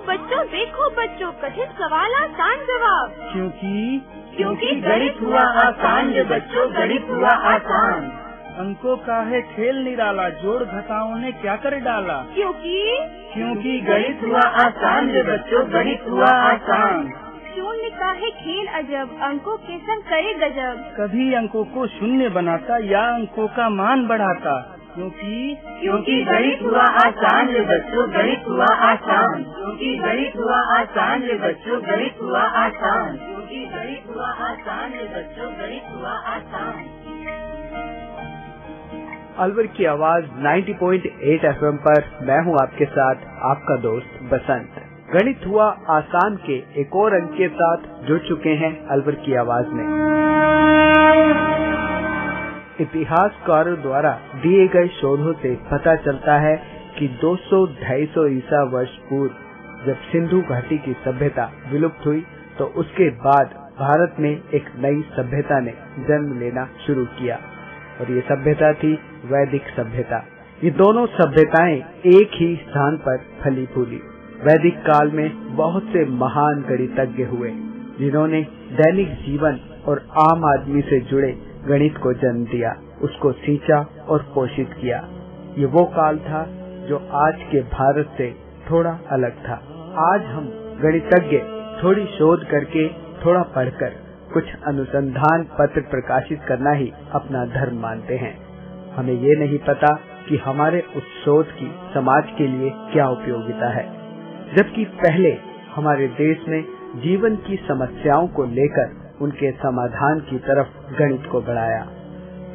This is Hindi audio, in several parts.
देखो बच्चों, कठिन सवाल आसान जवाब। क्योंकि गणित हुआ आसान रे बच्चों, गणित हुआ आसान। अंकों का है खेल निराला, जोड़ घटाओं ने क्या कर डाला। क्योंकि गणित हुआ आसान रे बच्चों, गणित हुआ आसान। शून्य का है खेल अजब, अंकों के संग करे गजब। कभी अंकों को शून्य बनाता या अंकों का मान बढ़ाता। क्योंकि गणित हुआ आसान रे बच्चों, गणित हुआ आसान। क्योंकि गणित हुआ आसान रे बच्चों, गणित हुआ आसान। क्योंकि गणित हुआ आसान रे बच्चों, गणित हुआ आसान। अलवर की आवाज 90.8 FM पर मैं हूं आपके साथ, आपका दोस्त बसंत। गणित हुआ आसान के एक और अंक के साथ जुड़ चुके हैं अलवर की आवाज में। इतिहासकारों द्वारा दिए गए शोधों से पता चलता है कि 200-250 ईसा वर्ष पूर्व जब सिंधु घाटी की सभ्यता विलुप्त हुई तो उसके बाद भारत में एक नई सभ्यता ने जन्म लेना शुरू किया और ये सभ्यता थी वैदिक सभ्यता। ये दोनों सभ्यताएं एक ही स्थान पर फली फूली। वैदिक काल में बहुत से महान गणितज्ञ हुए जिन्होंने दैनिक जीवन और आम आदमी से जुड़े गणित को जन्म दिया, उसको सींचा और पोषित किया। ये वो काल था जो आज के भारत से थोड़ा अलग था। आज हम गणितज्ञ थोड़ी शोध करके, थोड़ा पढ़कर कुछ अनुसंधान पत्र प्रकाशित करना ही अपना धर्म मानते हैं। हमें ये नहीं पता कि हमारे उस शोध की समाज के लिए क्या उपयोगिता है, जबकि पहले हमारे देश में जीवन की समस्याओं को लेकर उनके समाधान की तरफ गणित को बढ़ाया।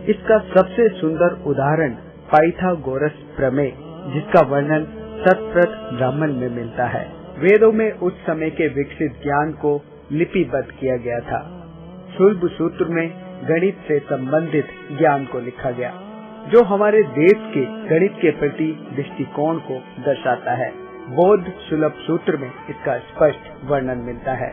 इसका सबसे सुंदर उदाहरण पाइथागोरस प्रमेय, जिसका वर्णन सतप्रथ ब्राह्मण में मिलता है। वेदों में उस समय के विकसित ज्ञान को लिपिबद्ध किया गया था। शुल्ब सूत्र में गणित से संबंधित ज्ञान को लिखा गया, जो हमारे देश के गणित के प्रति दृष्टिकोण को दर्शाता है। बौद्ध सुलभ सूत्र में इसका स्पष्ट वर्णन मिलता है,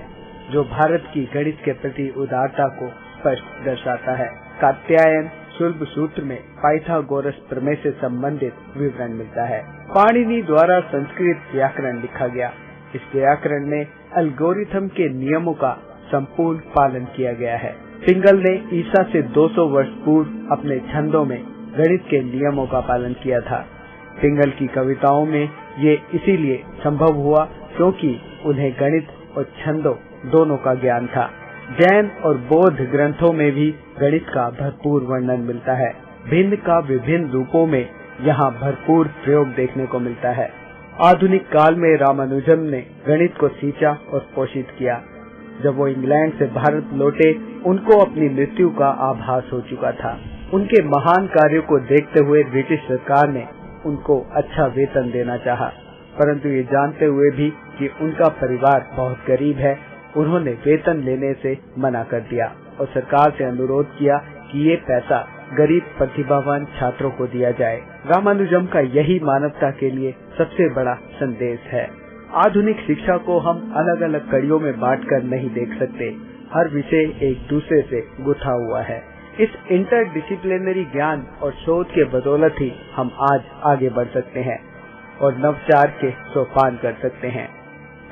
जो भारत की गणित के प्रति उदारता को स्पष्ट दर्शाता है। कात्यायन शुल्ब सूत्र में पाइथागोरस प्रमेय से संबंधित विवरण मिलता है। पाणिनि द्वारा संस्कृत व्याकरण लिखा गया। इस व्याकरण में एल्गोरिथम के नियमों का संपूर्ण पालन किया गया है। पिंगल ने ईसा से 200 वर्ष पूर्व अपने छंदों में गणित के नियमों का पालन किया था। पिंगल की कविताओं में ये इसीलिए संभव हुआ क्योंकि उन्हें गणित और छंदों दोनों का ज्ञान था। जैन और बौद्ध ग्रंथों में भी गणित का भरपूर वर्णन मिलता है। भिन्न का विभिन्न रूपों में यहाँ भरपूर प्रयोग देखने को मिलता है। आधुनिक काल में रामानुजम ने गणित को सींचा और पोषित किया। जब वो इंग्लैंड से भारत लौटे, उनको अपनी मृत्यु का आभास हो चुका था। उनके महान कार्यों को देखते हुए ब्रिटिश सरकार ने उनको अच्छा वेतन देना चाहा, परंतु ये जानते हुए भी कि उनका परिवार बहुत गरीब है, उन्होंने वेतन लेने से मना कर दिया और सरकार से अनुरोध किया कि ये पैसा गरीब प्रतिभावान छात्रों को दिया जाए। रामानुजम का यही मानवता के लिए सबसे बड़ा संदेश है। आधुनिक शिक्षा को हम अलग अलग कड़ियों में बांटकर नहीं देख सकते। हर विषय एक दूसरे से गुथा हुआ है। इस इंटरडिसिप्लिनरी ज्ञान और शोध के बदौलत ही हम आज आगे बढ़ सकते हैं और नवचार के सोपान कर सकते हैं।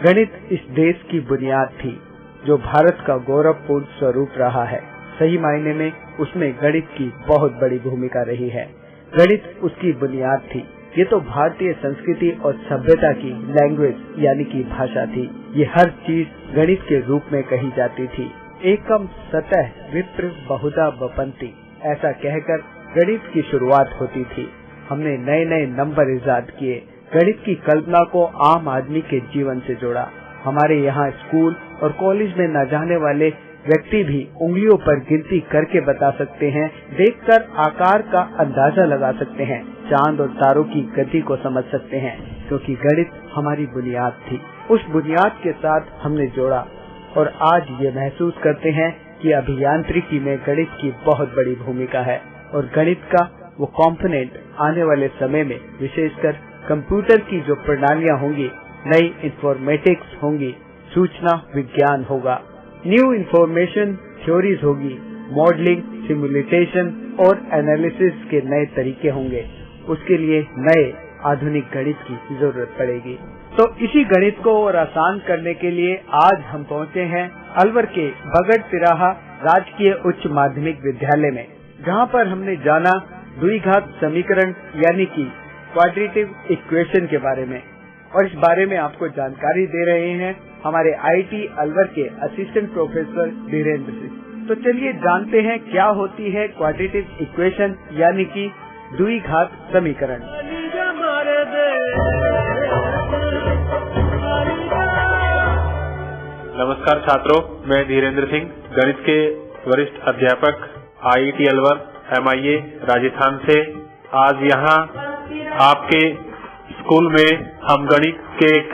गणित इस देश की बुनियाद थी, जो भारत का गौरवपूर्ण स्वरूप रहा है। सही मायने में उसमें गणित की बहुत बड़ी भूमिका रही है। गणित उसकी बुनियाद थी। ये तो भारतीय संस्कृति और सभ्यता की लैंग्वेज यानी कि भाषा थी। ये हर चीज गणित के रूप में कही जाती थी। एकम सतह विप्र बहुधा बपंती, ऐसा कहकर गणित की शुरुआत होती थी। हमने नए नए नंबर इजाद किए, गणित की कल्पना को आम आदमी के जीवन से जोड़ा। हमारे यहाँ स्कूल और कॉलेज में न जाने वाले व्यक्ति भी उंगलियों पर गिनती करके बता सकते हैं, देखकर आकार का अंदाजा लगा सकते हैं, चांद और तारों की गति को समझ सकते हैं, क्योंकि गणित हमारी बुनियाद थी। उस बुनियाद के साथ हमने जोड़ा और आज ये महसूस करते हैं कि अभियांत्रिकी में गणित की बहुत बड़ी भूमिका है और गणित का वो कॉम्पोनेंट आने वाले समय में विशेषकर कंप्यूटर की जो प्रणालियां होंगी, नई इंफॉर्मेटिक्स होंगी, सूचना विज्ञान होगा, न्यू इंफॉर्मेशन थ्योरीज होगी, मॉडलिंग, सिमुलेशन और एनालिसिस के नए तरीके होंगे। उसके लिए नए आधुनिक गणित की जरूरत पड़ेगी। तो इसी गणित को और आसान करने के लिए आज हम पहुंचे हैं अलवर के बगड़ तिराहा राजकीय उच्च माध्यमिक विद्यालय में, जहां पर हमने जाना द्विघात समीकरण यानी कि क्वाड्रेटिक इक्वेशन के बारे में। और इस बारे में आपको जानकारी दे रहे हैं हमारे IIT अलवर के असिस्टेंट प्रोफेसर धीरेन्द्र सिंह। तो चलिए जानते हैं क्या होती है क्वाड्रेटिक इक्वेशन यानी कि द्विघात समीकरण। नमस्कार छात्रों, मैं धीरेन्द्र सिंह, गणित के वरिष्ठ अध्यापक IIT अलवर MIA राजस्थान से। आज यहाँ आपके स्कूल में हम गणित के एक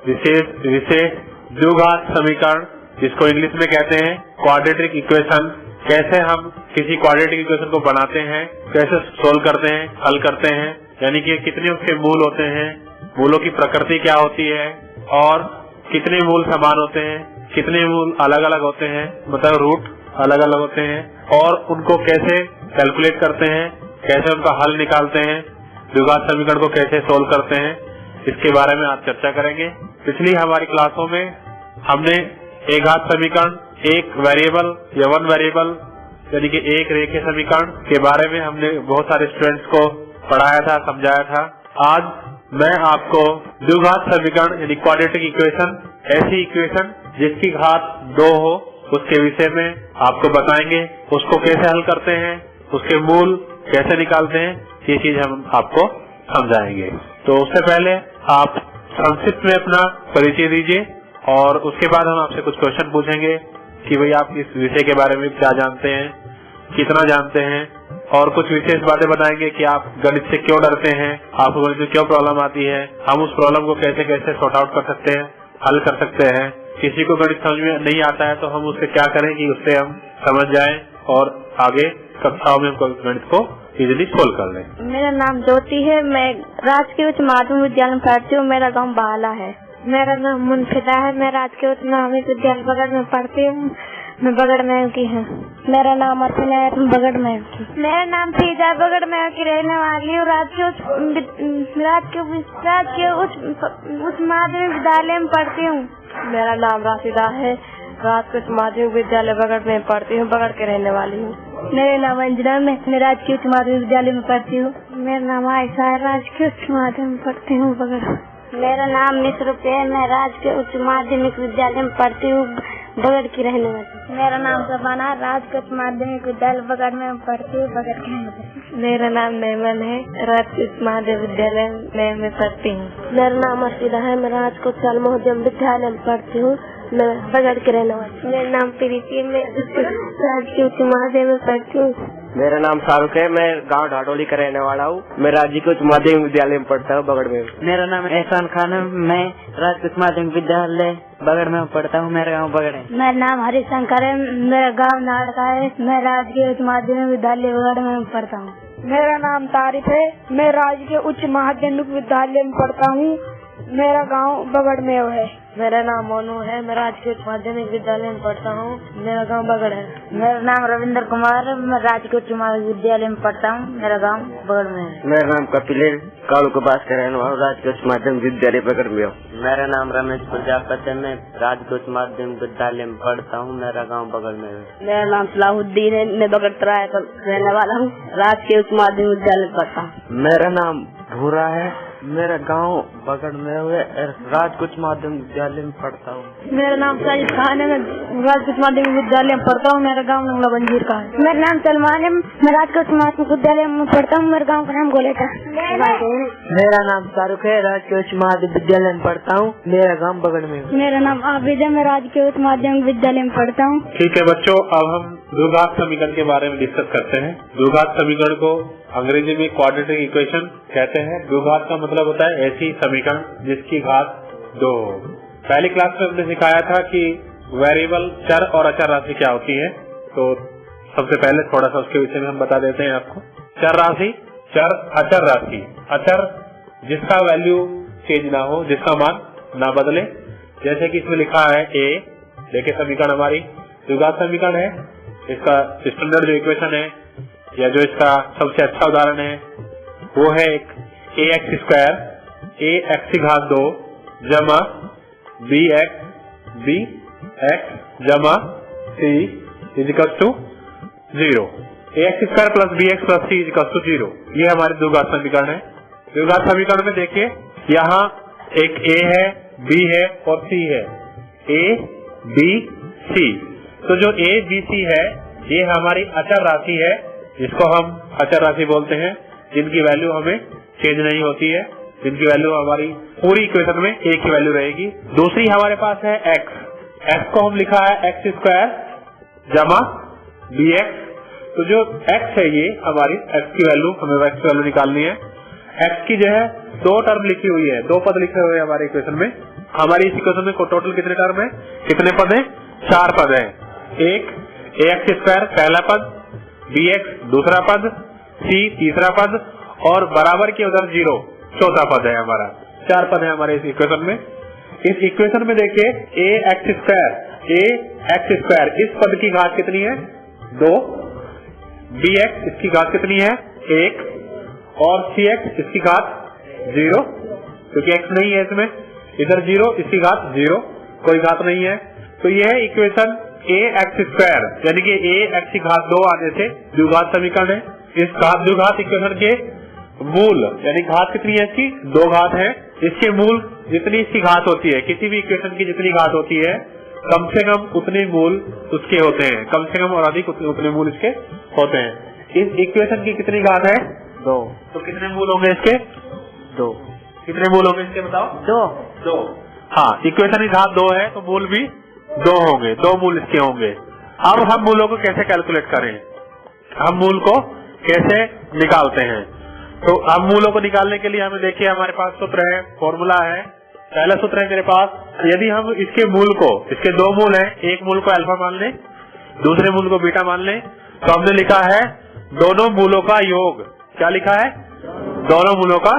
विशेष विषय द्विघात समीकरण, जिसको इंग्लिश में कहते हैं क्वाड्रेटिक इक्वेशन, कैसे हम किसी क्वाड्रेटिक इक्वेशन को बनाते हैं, कैसे सोल्व करते हैं, हल करते हैं, यानी कि कितने उसके मूल होते हैं, मूलों की प्रकृति क्या होती है और कितने मूल समान होते हैं, कितने मूल अलग अलग होते हैं, मतलब रूट अलग अलग होते हैं, और उनको कैसे कैलकुलेट करते हैं, कैसे उनका हल निकालते हैं, द्विघात समीकरण को कैसे सोल्व करते हैं, इसके बारे में आज चर्चा करेंगे। पिछली हमारी क्लासों में हमने एक घात समीकरण, एक वेरिएबल या वन वेरिएबल यानी कि एक रेखीय समीकरण के बारे में हमने बहुत सारे स्टूडेंट्स को पढ़ाया था, समझाया था। आज मैं आपको द्विघात समीकरण यानी क्वाड्रेटिक इक्वेशन, ऐसी इक्वेशन जिसकी घात 2 हो, उसके विषय में आपको बताएंगे। उसको कैसे हल करते हैं, उसके मूल कैसे निकालते हैं, ये चीज हम आपको समझाएंगे। तो उससे पहले आप संक्षिप्त में अपना परिचय दीजिए और उसके बाद हम आपसे कुछ क्वेश्चन पूछेंगे कि भाई आप इस विषय के बारे में क्या जानते हैं, कितना जानते हैं, और कुछ विशेष बातें बताएंगे कि आप गणित से क्यों डरते हैं, आपको गणित में क्यों प्रॉब्लम आती है, हम उस प्रॉब्लम को कैसे कैसे सॉर्ट आउट कर सकते हैं, हल कर सकते हैं। किसी को गणित समझ में नहीं आता है तो हम उससे क्या करें कि उससे हम समझ जाएं और आगे कक्षाओं में हम गणित को इजीली सोल्व कर लें। मेरा नाम ज्योति है, मैं राजकीय उच्च माध्यमिक विद्यालय में पढ़ती हूँ। मेरा गांव बाला है। मेरा नाम मुनफिदा है, मैं राजकीय उच्च माध्यमिक विद्यालय बगड़ में पढ़ती हूँ। मैं बगड़ में की है। मेरा नाम अर्चना है, बगड़ में। मेरा नाम फीजा, बगड़ में की रहने वाली हूँ। राजकीय उच्च माध्यमिक विद्यालय में पढ़ती हूँ। मेरा नाम राशिदा है, राजकीय उच्च माध्यमिक विद्यालय बगड़ में पढ़ती हूँ, बगड़ के रहने वाली हूँ। मेरा नाम अंजना, मैं राजकीय उच्च माध्यमिक विद्यालय में पढ़ती हूँ। मेरा नाम आयशा है, राजकीय उच्च माध्यमिक में पढ़ती हूँ, बगड़। मेरा नाम निसरुप है, मैं राजकीय उच्च माध्यमिक विद्यालय में पढ़ती हूँ, बगड़ की रहने वाली। मेरा नाम सबाना, राजकीय उच्च माध्यमिक विद्यालय बगड़ में पढ़ती हूँ, बगड़ की रहने वाली। मेरा नाम मेमन है, राजकीय उच्च माध्यमिक विद्यालय में पढ़ती हूँ। मेरा नाम अर्शिदा है, मैं राजकीय उच्च माध्यमिक विद्यालय में पढ़ती हूँ, मैं बगड़ के रहने वाली। मेरा नाम प्रीति, मैं राजकीय उच्च माध्यमिक में पढ़ती हूँ। मेरा नाम शाहरुख है, मैं गांव ढाडोली का रहने वाला हूँ। मैं राज्य के उच्च माध्यमिक विद्यालय में पढ़ता हूँ, बगड़ में। मेरा नाम एहसान खान है, मैं राजकीय उच्च माध्यमिक विद्यालय बगड़ में पढ़ता हूँ, मेरा गांव बगड़ है। मेरा नाम हरिशंकर है, मेरा गांव नाड़का है, मैं राजकीय उच्च माध्यमिक विद्यालय बगड़ में पढ़ता हूँ। मेरा नाम तारिफ है, मैं राजकीय उच्च माध्यमिक विद्यालय में पढ़ता हूँ, मेरा गांव बगड़ में है। मेरा नाम मोनू है, मैं राजकीय उच्च माध्यमिक विद्यालय में पढ़ता हूँ, मेरा गांव बगड़ है। मेरा नाम रविंद्र कुमार है, मैं राजकीय उच्च माध्यमिक विद्यालय में पढ़ता हूँ, मेरा गांव बगड़ में है। मेरा नाम कपिल है, कालू के पास का रहने वाला, राजकीय उच्च माध्यमिक विद्यालय बगड़ में हूँ। मेरा नाम रमेश प्रजापति है, मैं राजकीय उच्च माध्यमिक विद्यालय में पढ़ता हूँ, मेरा गांव बगड़ में है। मेरा नाम सलाहुद्दीन है, मैं बगड़ तराय पर रहने वाला हूँ, राजकीय उच्च माध्यमिक विद्यालय में पढ़ता हूँ। मेरा नाम भूरा है, मेरा गांव बगड़ में हुए, राजकीय उच्च माध्यमिक विद्यालय में पढ़ता हूँ। मेरा नाम साजिद खान है, मैं राजकीय उच्च माध्यमिक विद्यालय में पढ़ता हूँ, मेरा गांव लंगड़ा बंजीर का है। मेरा नाम सलमान है, मैं राजकीय उच्च माध्यमिक विद्यालय में पढ़ता हूँ, मेरे गांव का नाम गोलेटा। मेरा नाम शाहरुख है, राजकीय उच्च माध्यमिक विद्यालय में पढ़ता हूँ, मेरा गांव बगड़ में। मेरा नाम आबिद है, मैं राजकीय उच्च माध्यमिक विद्यालय में पढ़ता हूँ। ठीक है बच्चों, अब हम द्विघात समीकरण के बारे में डिस्कस करते हैं। द्विघात समीकरण को अंग्रेजी में क्वाड्रेटिक इक्वेशन कहते हैं। द्विघात का मतलब होता है ऐसी समीकरण जिसकी घात 2 हो। पहली क्लास में हमने सिखाया था कि वेरिएबल, चर और अचर राशि क्या होती है। तो सबसे पहले थोड़ा सा उसके विषय में हम बता देते हैं आपको। चर राशि, चर, अचर राशि। अचर जिसका वैल्यू चेंज ना हो, जिसका मान ना बदले, जैसे कि इसमें लिखा है a। देखिए समीकरण हमारी द्विघात समीकरण है। इसका स्टैंडर्ड जो इक्वेशन है या जो इसका सबसे अच्छा उदाहरण है वो है एक ax स्क्वायर ax की घात 2 जमा bx जमा c equals to 0। ax square plus bx plus c equals to 0। ये हमारे द्विघात समीकरण है। द्विघात समीकरण में देखिए यहाँ एक a है, b है और c है, a b c। तो जो a b c है ये हमारी अचर राशि है, जिसको हम अचर राशि बोलते हैं, जिनकी वैल्यू हमें चेंज नहीं होती है, जिनकी वैल्यू हमारी पूरी इक्वेशन में एक ही वैल्यू रहेगी। दूसरी हमारे पास है x को हम लिखा है x स्क्वायर जमा bx। तो जो x है ये हमारी x की वैल्यू, हमें x की वैल्यू निकालनी है। x की जो है 2 टर्म लिखी हुई है, 2 पद लिखे हुए हैं हमारे इक्वेशन में। हमारी इस इक्वेशन में टोटल कितने टर्म है, कितने पद है, 4 पद है। एक ax स्क्वायर पहला पद, bx दूसरा पद, c तीसरा पद और बराबर के उधर 0 चौथा पद है हमारा। 4 पद है हमारे इस इक्वेशन में। इस इक्वेशन में देखिए ax स्क्वायर इस पद की घात कितनी है, 2, bx इसकी घात कितनी है, 1 और cx इसकी घात 0, क्योंकि x नहीं है इसमें, इधर 0 इसकी घात 0, कोई घात नहीं है। तो यह है इक्वेशन ax स्क्वायर, यानी कि ax की घात 2 आने से द्विघात समीकरण है। इस द्विघात इक्वेशन के मूल यानी घात कितनी है इसकी, 2 घात है। इसके मूल जितनी इसकी घात होती है, किसी भी इक्वेशन की जितनी घात होती है, कम से कम उतने मूल उसके होते हैं, कम से कम और अधिक उतने मूल इसके होते हैं। इस इक्वेशन की कितनी घात है, 2। तो कितने मूल होंगे इसके, 2। कितने मूल होंगे इसके बताओ, 2। हाँ, इक्वेशन की घात 2 है तो मूल भी 2 होंगे, 2 मूल इसके होंगे। अब हम मूलों को कैसे कैलकुलेट करें, हम मूल को कैसे निकालते हैं। तो हम मूलों को निकालने के लिए हमें देखिए हमारे पास सूत्र है, फॉर्मूला है। पहला सूत्र है मेरे पास, यदि हम इसके मूल को, इसके 2 मूल हैं, एक मूल को अल्फा मान लें, दूसरे मूल को बीटा मान लें, तो हमने लिखा है दोनों मूलों का योग। क्या लिखा है, दोनों मूलों का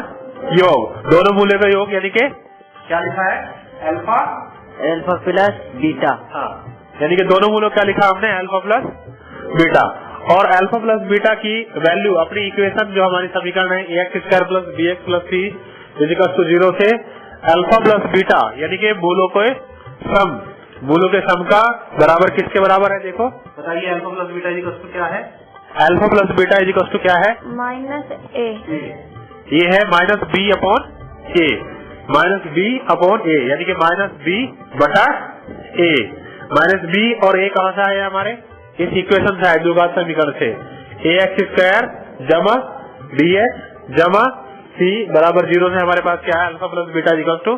योग। दोनों मूलों का योग यानी कि क्या लिखा है, अल्फा प्लस बीटा। हाँ, यानी कि दोनों मूलों क्या लिखा हमने, अल्फा प्लस बीटा। और अल्फा प्लस बीटा की वैल्यू अपनी इक्वेशन जो हमारी समीकरण है ax square plus bx plus c equals to 0 से अल्फा प्लस बीटा यानी कि मूलों के सम, मूलों के सम का बराबर किसके बराबर है, देखो बताइए। Alpha plus beta equals to क्या है, alpha plus beta equals to क्या है, -a। ये है minus b upon a, minus b upon a यानी कि -b बटा a। माइनस b और a कहां से आया हमारे, इस इक्वेशन से आए, द्विघात समीकरण से। ax स्क्वायर जमा bx जमा c बराबर 0 से हमारे पास क्या है, alpha plus beta equals to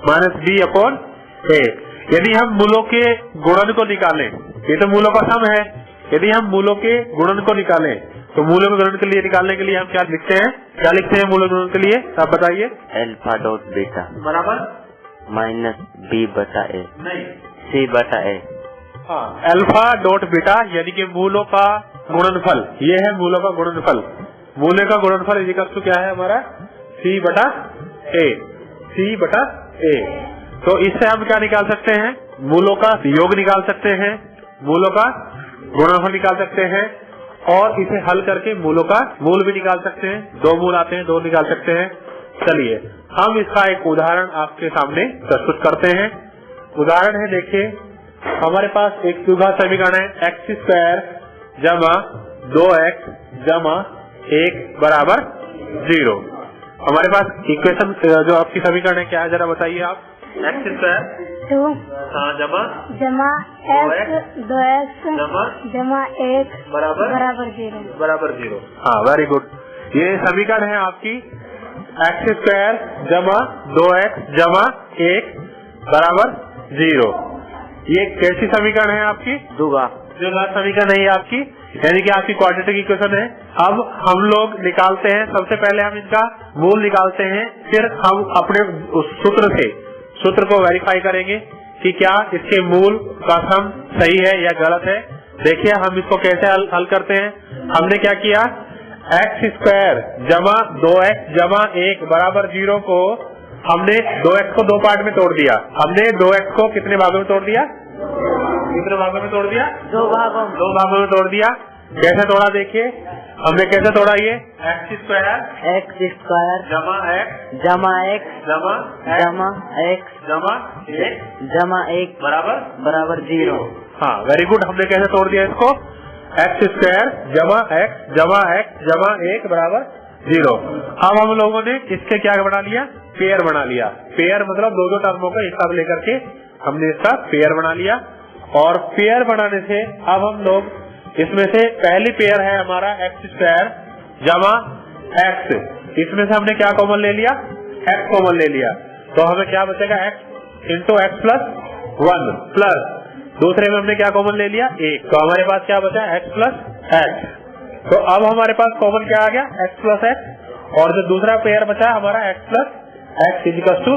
-b upon a। यदि हम मूलों के गुणन को निकालें, ये तो मूलों का सम है, यदि हम मूलों के गुणन को निकालें तो मूलों के गुणन के लिए निकालने के लिए हम क्या लिखते हैं, क्या लिखते हैं मूलों के गुणन के लिए, आप बताइए। अल्फा डॉट बीटा बराबर -b बटा a, नहीं c बटा a। हाँ, अल्फा डॉट बीटा यानी कि मूलों का गुणनफल, ये है मूलों का गुणनफल। मूल्य का गुणनफल इक्वल्स टू क्या है हमारा, c बटा a, c बटा a। तो इससे हम क्या निकाल सकते हैं, मूलों का योग निकाल सकते हैं, मूलों का गुणनफल निकाल सकते हैं और इसे हल करके मूलों का मूल भी निकाल सकते हैं। 2 मूल आते हैं, 2 निकाल सकते हैं। चलिए हम इसका एक उदाहरण आपके सामने प्रस्तुत करते हैं। उदाहरण है, देखिए हमारे पास एक द्विघात समीकरण है x स्क्वायर जमा 2x जमा 1 बराबर 0। हमारे पास इक्वेशन जो आपकी समीकरण है क्या है, जरा बताइए आप। x स्क्वायर 2 जमा x 2x जमा 1 बराबर 0। हाँ, वेरी गुड। ये समीकरण है आपकी x स्क्वायर जमा 2x जमा 1 बराबर 0। ये कैसी समीकरण है आपकी, द्विघात समीकरण है ये आपकी, यानी कि आपकी क्वाड्रेटिक इक्वेशन है। अब हम लोग निकालते हैं, सबसे पहले हम इनका मूल निकालते हैं, फिर हम अपने उस सूत्र को वेरीफाई करेंगे कि क्या इसके मूल का सम सही है या गलत है। देखिए हम इसको कैसे हल करते हैं। हमने क्या किया, x स्क्वायर जमा 2x जमा 1 बराबर 0 को हमने 2x को 2 पार्ट में तोड़ दिया। हमने 2x को कितने भागों में तोड़ दिया, कितने भागों में तोड़ दिया, 2 भागों में। 2 भागों में तोड़ दिया। कैसे तोड़ा देखिए, हमने कैसे तोड़ा ये x स्क्वायर जमा x जमा x जमा एक बराबर 0। हाँ, वेरी गुड। हमने कैसे तोड़ दिया इसको, x स्क्वायर जमा x बराबर 0। अब हम लोगों ने इसके क्या बना लिया, पेयर बना लिया। पेयर मतलब दो टर्मों का एक साथ लेकर के हमने इसका पेयर बना लिया। और पेयर बनाने से अब हम लोग इसमें से पहली पेयर है हमारा x स्क्वायर जमा x, इसमें से हमने क्या कॉमन ले लिया, x कॉमन ले लिया। तो हमें क्या बचेगा, x into x plus 1 plus दूसरे में हमने क्या कॉमन ले लिया, 1। तो हमारे पास क्या बचा, x प्लस x। तो अब हमारे पास कॉमन क्या आ गया, x प्लस x। और जो दूसरा पेयर बचा हमारा x plus x equal to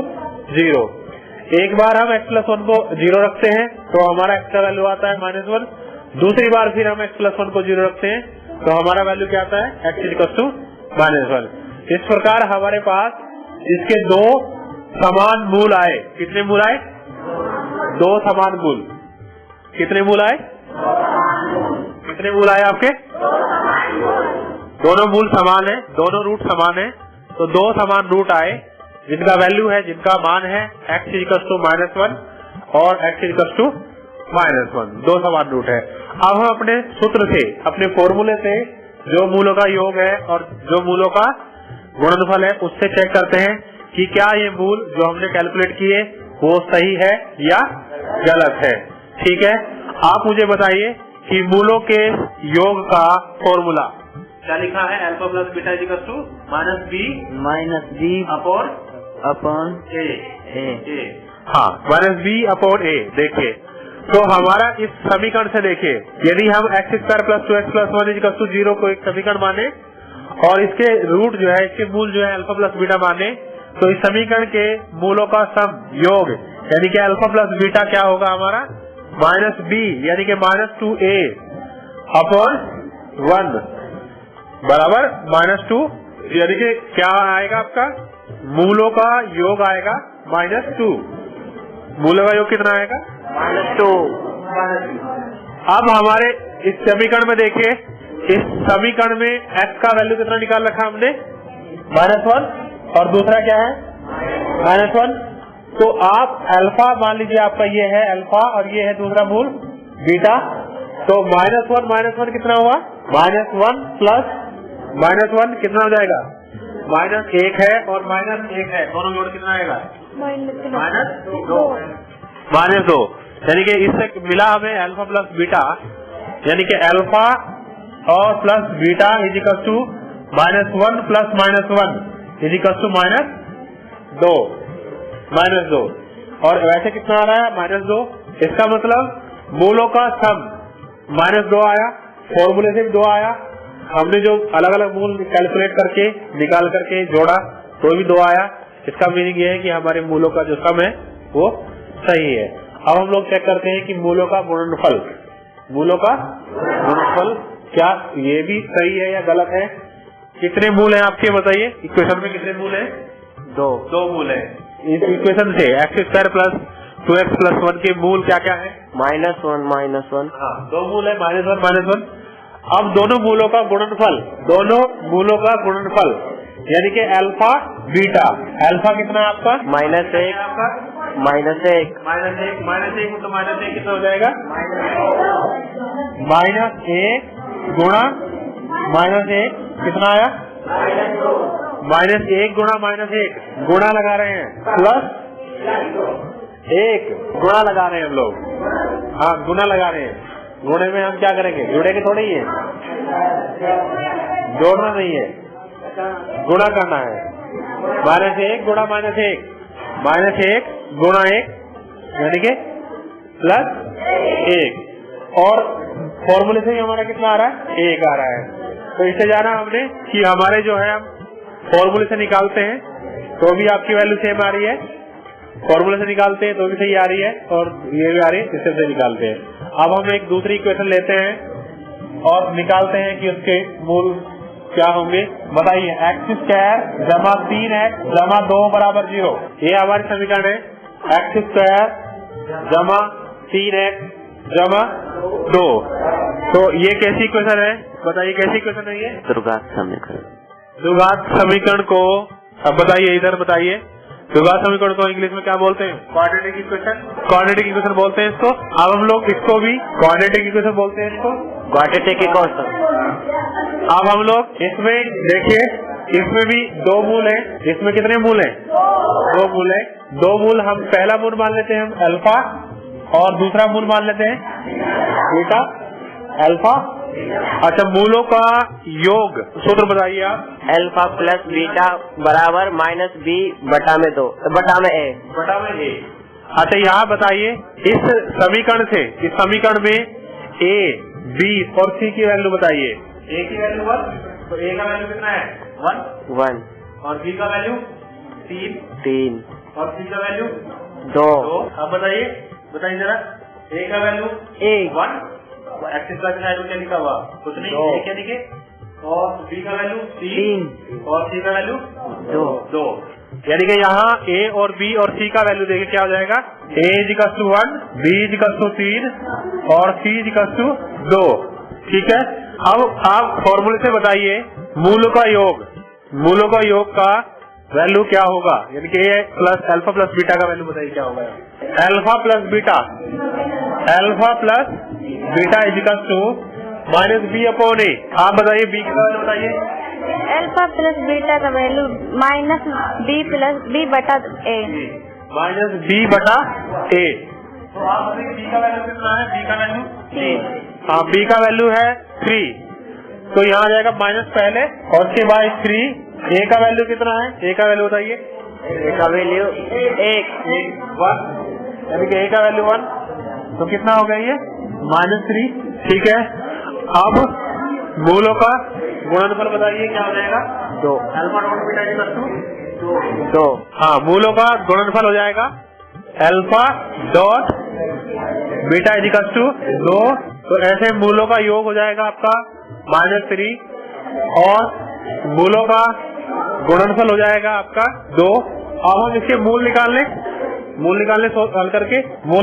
0। एक बार हम x प्लस 1 को 0 रखते हैं तो हमारा x का वैल्यू आता है -1। दूसरी बार फिर हम x प्लस 1 को 0 रखते हैं तो हमारा वैल्यू क्या आता है, x इक्वल टू -1। इस प्रकार हमारे पास इसके दो समान मूल आए। कितने मूल आए, दो समान मूल। कितने मूल आए, कितने मूल आए आपके, दोनों मूल समान है, दोनों रूट समान है। तो दो समान रूट आए जिनका वैल्यू है, जिनका मान है x इक्वल टू -1 और x इक्वल टू -1, दो समान रूट है। अब हम अपने सूत्र से, अपने फॉर्मूले से जो मूलों का योग है और जो मूलों का गुणनफल है उससे चेक करते हैं कि क्या ये मूल जो हमने कैलकुलेट किए वो सही है या गलत है। ठीक है, आप मुझे बताइए कि मूलों के योग का फॉर्मूला क्या लिखा है, alpha plus beta equal to -b upon a। हाँ, -b अपॉन a। देखिए तो हमारा इस समीकरण से देखिए, यदि हम x square plus 2x plus 1 equal to 0 को एक समीकरण माने और इसके रूट जो है, इसके मूल जो है अल्फा प्लस बीटा माने, तो इस समीकरण के मूलों का सम योग यानी कि अल्फा प्लस बीटा क्या होगा हमारा, -b यानी कि -2a अपॉन 1 बराबर -2, यानी कि क्या आएगा आपका, मूलों का योग आएगा -2। मूलों का योग कितना आएगा, -2। अब हमारे इस समीकरण में देखिए, इस समीकरण में x का वैल्यू कितना निकाल रखा हमने, -1 और दूसरा क्या है, -1। तो आप अल्फा मान लीजिए आपका ये है अल्फा और ये है दूसरा मूल बीटा। तो -1 कितना हुआ, -1 प्लस -1 कितना हो जाएगा, -1 है और -1 है, दोनों जोड़ कितना आएगा, -2। यानी कि इससे मिला हमें अल्फा प्लस बीटा, यानी कि अल्फा और plus beta is equal to -1 plus -1 is equal to -2। और वैसे कितना आ रहा है, -2। इसका मतलब मूलों का सम -2 आया, फॉर्मूले से भी 2 आया, हमने जो अलग अलग मूल कैलकुलेट करके निकाल करके जोड़ा तो भी 2 आया। इसका मीनिंग ये है कि हमारे मूलों का जो सम है वो सही है। अब हम लोग चेक करते हैं कि मूलों का गुणनफल, मूलों का गुणनफल क्या ये भी सही है या गलत है। कितने मूल हैं आपके बताइए, इक्वेशन में कितने मूल हैं, 2 मूल है। इस इक्वेशन से x square plus 2x plus 1 के मूल क्या क्या है, -1 हाँ 2 मूल है, -1। अब दोनों मूलों का गुणनफल यानी कि अल्फा बीटा, अल्फा कितना है आपका, -1 तो -1 कितना हो जाएगा, -1 गुणा -1 कितना आया, -1 गुणा -1 गुणा लगा रहे हैं प्लस 1 गुणा लगा रहे हैं हम लोग, हाँ गुणा लगा रहे हैं। गुणे में हम क्या करेंगे, जुड़ेंगे थोड़ा ही है, जोड़ना नहीं है, गुणा करना है। -1 गुणा -1 गुणा 1 यानी कि प्लस 1, और फॉर्मूले से ही हमारा कितना आ रहा है, 1 आ रहा है। तो इससे जाना हमने कि हमारे जो है हम फॉर्मूले से निकालते हैं तो भी आपकी वैल्यू सेम आ रही है, फॉर्मूले से निकालते हैं तो भी सही आ रही है, और ये भी आ रही है, इससे से निकालते हैं। अब हम एक दूसरी इक्वेशन लेते हैं और निकालते हैं कि उसके मूल क्या होंगे। बताइए, x स्क्वायर जमा 3x जमा 2 बराबर 0, ये हमारी समीकरण है। x स्क्वायर जमा 3x जमा 2। तो ये कैसी इक्वेशन है, बताइए कैसी इक्वेशन है ये? द्विघात समीकरण। द्विघात समीकरण को अब बताइए, इधर बताइए, द्विघात समीकरण को इंग्लिश में क्या बोलते हैं? Quadratic equation. क्वाड्रेटिक इक्वेशन बोलते हैं इसको। अब हम लोग इसको भी क्वाड्रेटिक इक्वेशन बोलते हैं इसको। Quadratic equation. अब हम लोग इसमें देखिए, इसमें भी 2 मूल है। इसमें कितने मूल हैं? 2 मूल है। 2 मूल हम पहला मूल मान लेते हैं हम अल्फा, और दूसरा मूल मान लेते हैं बीटा अल्फा। अच्छा, मूलों का योग सूत्र बताइए आप। अल्फा प्लस बीटा बराबर माइनस बी बटा में 2 बटा में ए। अच्छा, यहाँ बताइए इस समीकरण से, इस समीकरण में ए, बी और सी की वैल्यू बताइए। ए की वैल्यू 1, तो ए का वैल्यू कितना है? 1। और बी का वैल्यू 3 और सी का वैल्यू 2। अब बताइए जरा, ए का वैल्यू 1, एक्सिस का साइड में क्या लिखा हुआ? कुछ नहीं, ए क्या लिखे? और बी का वैल्यू 3 और सी का वैल्यू 2। यानी कि यहाँ ए और बी और सी का वैल्यू देखिए क्या हो जाएगा? A equal to 1, B equal to 3 और सी इक्वल टू 2। ठीक है। अब आप फॉर्मूले से बताइए मूलों का योग, मूलों का योग का वैल्यू क्या होगा? यानी कि A plus alpha plus beta का वैल्यू बताइए क्या होगा? Alpha plus beta is equal to minus B upon A. आप बताइए बी का वैल्यू बताइए। अल्फा प्लस बीटा का value minus B plus B बटा ए। माइनस बी बटा ए। तो आप बताइए बी का वैल्यू कितना है? बी का वैल्यू 3। हाँ, बी का वैल्यू है 3, तो यहाँ आ जाएगा माइनस पहले और उसके बाद 3। ए का वैल्यू कितना है? ए का वैल्यू बताइए। ए का वैल्यू 1, यानी कि ए का वैल्यू 1, तो कितना हो गया ये? -3। ठीक है। अब मूलों का गुणनफल बताइए क्या हो जाएगा? 2। Alpha dot beta equal to 2। हाँ, मूलों का गुणनफल हो जाएगा alpha dot beta equal to 2। तो ऐसे मूलों का योग हो जाएगा आपका -3 और मूलों का गुणनफल हो जाएगा आपका 2। अब हम इसके मूल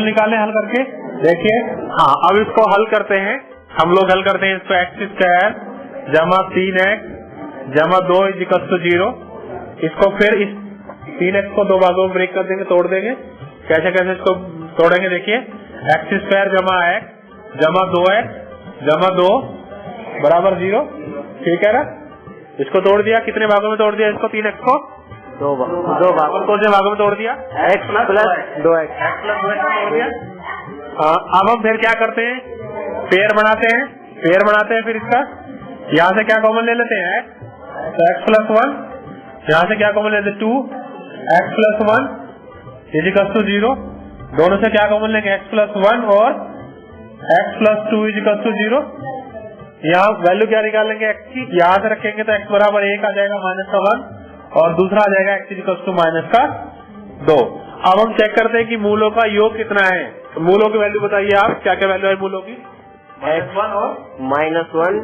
निकालने हल करके देखिए। हाँ, अब इसको हल करते हैं, हम लोग हल करते हैं इसको। एक्स स्क्वायर जमा 3x जमा 2 इज इक्वल टू 0। इसको फिर इस 3x को 2 भागों में ब्रेक कर देंगे, तोड़ देंगे। कैसे इसको तोड़ेंगे देखिए। एक्स स्क्वायर जमा x जमा 2x जमा 2 बराबर 0। ठीक है ना? इसको तोड़ दिया, कितने भागों में तोड़ दिया इसको? 3x को 2 भागों। कौन से भागों में तोड़ दिया? x plus 2x। तोड़ दिया। अब हम फिर क्या करते हैं? पेयर बनाते हैं। फिर इसका यहाँ से क्या कॉमन ले लेते हैं? x plus 1। यहाँ से क्या कॉमन लेते हैं? 2 x plus 1 is equal to 0। दोनों से क्या कॉमन लेंगे? x प्लस 1 और x plus 2 is equal to 0। यहाँ वैल्यू क्या निकालेंगे x की? यहाँ से रखेंगे तो x बराबर 1 आ जाएगा -1 और दूसरा आ जाएगा x इक्वल टू -2। अब हम चेक करते हैं कि मूलों का योग कितना है। मूलों की वैल्यू बताइए आप, क्या क्या वैल्यू है मूलों की? -1 और -1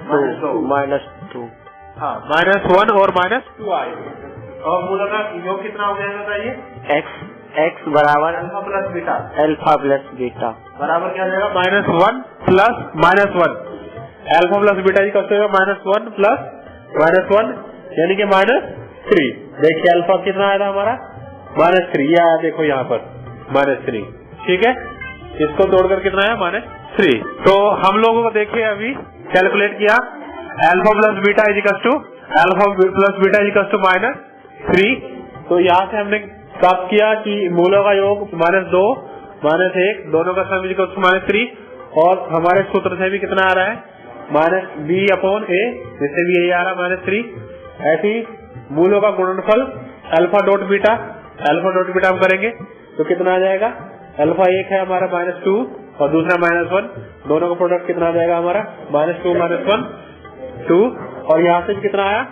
-2। हाँ, -1 और -2 आए। और मूलों का योग कितना हो गया बताइए? x बराबर अल्फा प्लस बीटा बराबर क्या हो जाएगा? -1 प्लस -1। अल्फा प्लस बीटा जी कब -1 प्लस -1 यानी कि -3। देखिए अल्फा कितना आया था हमारा? -3। ये आया देखो यहाँ पर -3। ठीक है, इसको तोड़कर कितना है? -3। तो हम लोगों को देखिए अभी कैलकुलेट किया। Alpha plus beta is equal to -3। तो यहाँ से हमने प्राप्त किया कि मूलों का योग -2 -1 दोनों का सम इज इक्वल टू -3। और हमारे सूत्र से भी कितना आ रहा है? -b अपॉन a, जिससे भी यही आ रहा है -3। ऐसे ही मूलों का गुणनफल अल्फा डॉट बीटा हम करेंगे तो कितना आ जाएगा? अल्फा 1 है हमारा -2 और दूसरा -1, दोनों का प्रोडक्ट कितना आ जाएगा हमारा? -2 -1 2। और यहाँ से भी कितना आया?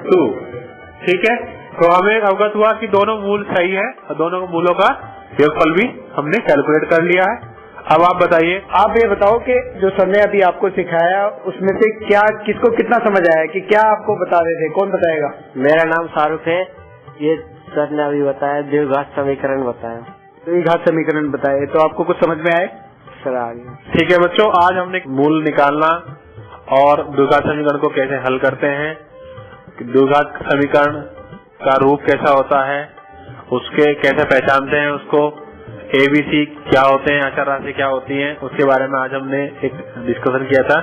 2। ठीक है, तो हमें अवगत हुआ कि दोनों मूल सही है और दोनों मूलों का योगफल भी हमने कैलकुलेट कर लिया है। अब आप बताइए। आप ये बताओ कि जो सर ने अभी आपको सिखाया उसमें से क्या किसको कितना समझ आया, कि क्या आपको बता रहे थे? कौन बताएगा? मेरा नाम शाहरुख है। ये सर ने अभी बताया, द्विघात समीकरण बताया। द्विघात समीकरण बताए, तो आपको कुछ समझ में आए? सर आगे। ठीक है बच्चों, आज हमने मूल निकालना और द्विघात समीकरण को कैसे हल करते हैं, द्विघात समीकरण का रूप कैसा होता है, उसके कैसे पहचानते हैं उसको, ABC क्या होते हैं, अचर राशि क्या होती है, उसके बारे में आज हमने एक डिस्कशन किया था।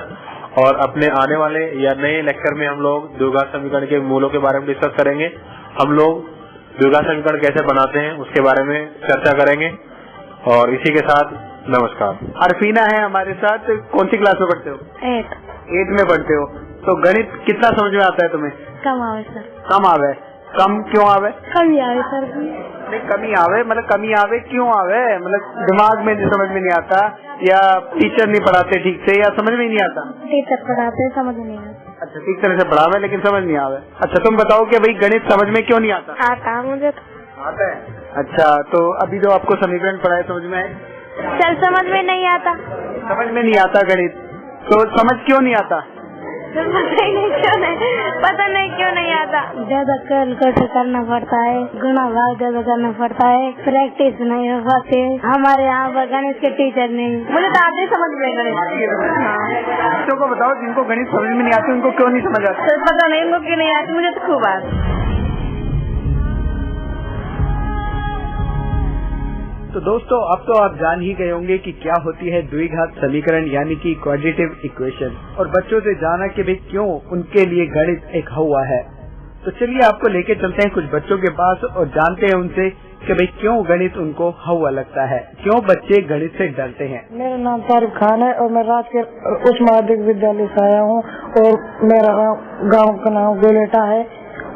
और अपने आने वाले या नए लेक्चर में हम लोग द्विघात समीकरण के मूलों के बारे में डिस्कस करेंगे। हम लोग द्विघात समीकरण कैसे बनाते हैं उसके बारे में चर्चा करेंगे। और इसी के साथ नमस्कार। अरफीना है हमारे साथ, कौन सी क्लास में पढ़ते हो? 8 में पढ़ते हो। तो गणित कितना समझ में आता है तुम्हें? कम आवे सर। कम आवे? कम क्यों आवे? कमी आवे सर। नहीं कमी आवे मतलब कमी आवे क्यों आवे? मतलब दिमाग में समझ में नहीं आता, या टीचर नहीं पढ़ाते ठीक से, या समझ में नहीं आता? टीचर पढ़ाते समझ नहीं आता। अच्छा, ठीक तरह से पढ़ावे लेकिन समझ नहीं आवे। अच्छा, तुम बताओ कि भाई गणित समझ में क्यों नहीं आता? आता मुझे आता है। अच्छा, तो अभी जो आपको समीकरण पढ़ाए समझ में आए? सर समझ में नहीं आता। समझ में नहीं आता गणित, तो समझ क्यों नहीं आता? पता नहीं क्यों नहीं आता। ज्यादा कैलकुलेट करना पड़ता है, गुणा भाग ज्यादा करना पड़ता है, प्रैक्टिस नहीं हो पाती। हमारे यहाँ पर गणित के टीचर नहीं। मुझे तो आते समझ में गणित। बच्चों को बताओ जिनको गणित समझ में नहीं आती उनको क्यों नहीं समझ आता? पता नहीं उनको क्यों नहीं आती, मुझे तो खूब आता। तो दोस्तों, अब तो आप जान ही गए होंगे कि क्या होती है द्विघात समीकरण यानी कि क्वाड्रेटिव इक्वेशन, और बच्चों से जाना कि भाई क्यों उनके लिए गणित एक हवा है। तो चलिए आपको लेके चलते हैं कुछ बच्चों के पास और जानते हैं उनसे कि भाई क्यों गणित उनको हवा लगता है, क्यों बच्चे गणित से डरते हैं। मेरा नाम फारूक खान है और मैं राजकीय उच्च माध्यमिक विद्यालय से आया हूँ और मेरा गाँव का नाम गोलेटा है।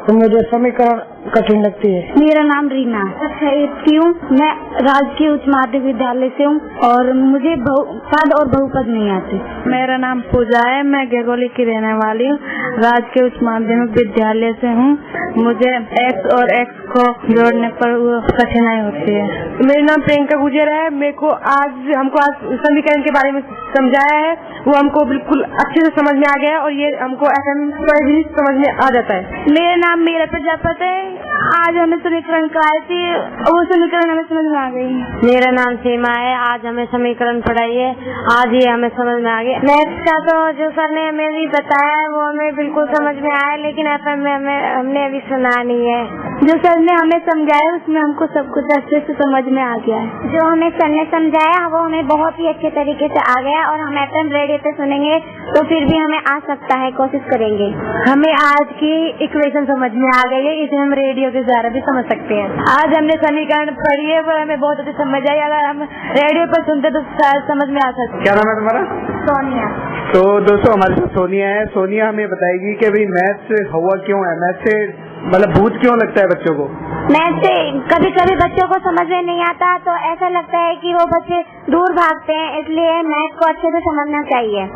तो मुझे समीकरण कठिन लगती है। मेरा नाम रीना हूँ, मैं राजकीय उच्च माध्यमिक विद्यालय से हूँ और मुझे पद और बहुपद नहीं आते। मेरा नाम पूजा है, मैं गेगोली की रहने वाली हूँ, राजकीय उच्च माध्यमिक विद्यालय से हूँ। मुझे x और x को जोड़ने पर कठिनाई होती है। मेरा नाम प्रियंका गुजर है। मेरे को हमको आज समीकरण के बारे में समझाया है, वो हमको बिल्कुल अच्छे से समझ में आ गया और ये हमको FM पर भी समझ में आ जाता है। मेरा नाम मेरा प्रजापति है। आज हमें समीकरण कराई थी, वो समीकरण हमें समझ में आ गई। मेरा नाम सीमा है, आज हमें समीकरण पढ़ाई है, आज ये हमें समझ में आ गया। मैथ्स का तो जो सर ने हमें भी बताया है वो हमें बिल्कुल समझ में आया, लेकिन FM में हमने अभी सुना नहीं है। जो सर ने हमें समझाया उसमें हमको सब कुछ अच्छे से समझ में आ गया है। जो हमें सर ने समझाया वो हमें बहुत ही अच्छे तरीके से आ गया और हम FM रेडियो पे सुनेंगे तो फिर भी हमें आ सकता है, कोशिश करेंगे। हमें आज की इक्वेशन समझ में आ गई है, इसे हम रेडियो के द्वारा भी समझ सकते हैं। आज हमने समीकरण पढ़ी है पर हमें बहुत अच्छे समझ आई, अगर हम रेडियो पर सुनते तो शायद समझ में आ सकते। क्या नाम है तुम्हारा? सोनिया। तो दोस्तों हमारे साथ सोनिया है। सोनिया हमें बताएगी कि भाई मैथ से हवा क्यों है, मैथ से मतलब भूत क्यों लगता है बच्चों को? मैथ से कभी कभी बच्चों को समझ में नहीं आता तो ऐसा लगता है कि वो बच्चे दूर भागते हैं, इसलिए मैथ को अच्छे से समझना चाहिए।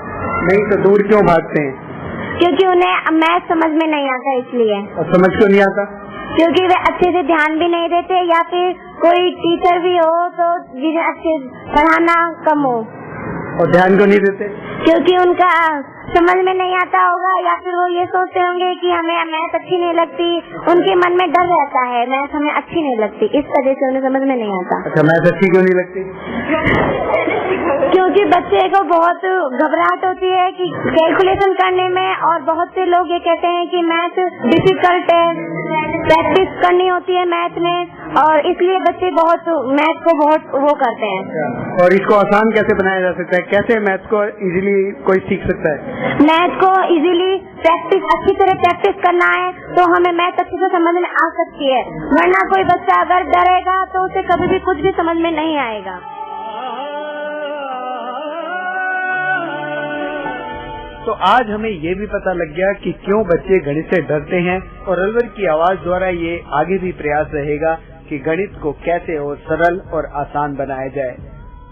नहीं तो दूर क्यों भागते हैं? क्योंकि उन्हें मैथ समझ में नहीं आता इसलिए। और समझ क्यों नहीं आता? क्योंकि वे अच्छे से ध्यान भी नहीं देते या फिर कोई टीचर भी हो तो जिन्हें अच्छे पढ़ाना कम हो। और ध्यान क्यों नहीं देते? क्योंकि उनका समझ में नहीं आता होगा या फिर वो ये सोचते होंगे कि हमें मैथ अच्छी नहीं लगती, उनके मन में डर रहता है मैथ हमें अच्छी नहीं लगती, इस वजह से उन्हें समझ में नहीं आता। अच्छा, मैथ अच्छी क्यों नहीं लगती? क्योंकि बच्चे को बहुत घबराहट होती है कि कैलकुलेशन करने में, और बहुत से लोग ये कहते हैं कि मैथ डिफिकल्ट है, प्रैक्टिस करनी होती है मैथ में, और इसलिए बच्चे बहुत मैथ को बहुत वो करते हैं। और इसको आसान कैसे बनाया जा सकता है? कैसे मैथ को इजीली कोई सीख सकता है? मैथ को इजीली अच्छी तरह प्रैक्टिस करना है तो हमें मैथ अच्छे से समझ में आ सकती है, वरना कोई बच्चा अगर डरेगा तो उसे कभी भी कुछ भी समझ में नहीं आएगा। तो आज हमें ये भी पता लग गया कि क्यों बच्चे गणित से डरते हैं, और अलवर की आवाज द्वारा ये आगे भी प्रयास रहेगा कि गणित को कैसे और सरल और आसान बनाया जाए।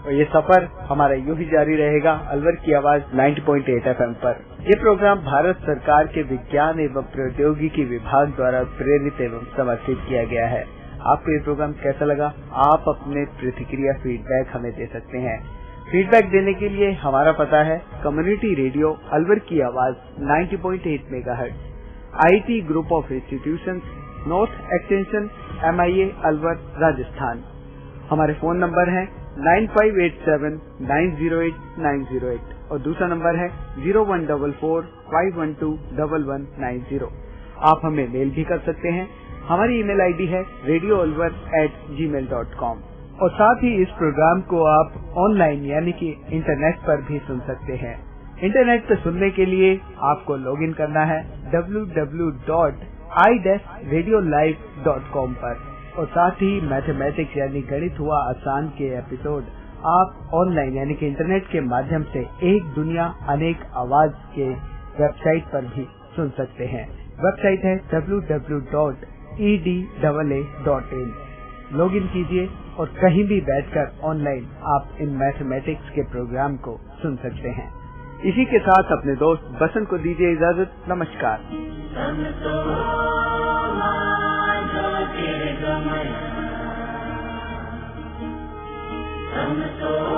और ये सफर हमारा यूं ही जारी रहेगा अलवर की आवाज 90.8 FM पर। ये प्रोग्राम भारत सरकार के विज्ञान एवं प्रौद्योगिकी विभाग द्वारा प्रेरित एवं समर्थित किया गया है। आपको ये प्रोग्राम कैसा लगा? आप अपने प्रतिक्रिया फीडबैक हमें दे सकते हैं। फीडबैक देने के लिए हमारा पता है कम्युनिटी रेडियो अलवर की आवाज 90.8 megahertz, IT group of institutions, north extension, MIA Alwar, Rajasthan. हमारे फोन नंबर है 9587908908 और दूसरा नंबर है 014451211190। आप हमें मेल भी कर सकते हैं। हमारी ईमेल आईडी है radioalwar@gmail.com और साथ ही इस प्रोग्राम को आप ऑनलाइन यानी कि इंटरनेट पर भी सुन सकते हैं। इंटरनेट पर सुनने के लिए आपको लॉगिन करना है www.i-radiolive.com पर और साथ ही मैथमेटिक्स यानी गणित हुआ आसान के एपिसोड आप ऑनलाइन यानी कि इंटरनेट के माध्यम से एक दुनिया अनेक आवाज के वेबसाइट पर भी सुन सकते हैं। वेबसाइट है www.edaa.in। लॉगिन कीजिए और कहीं भी बैठकर ऑनलाइन आप इन मैथमेटिक्स के प्रोग्राम को सुन सकते हैं। इसी के साथ अपने दोस्त बसंत को दीजिए इजाजत। नमस्कार। हम तो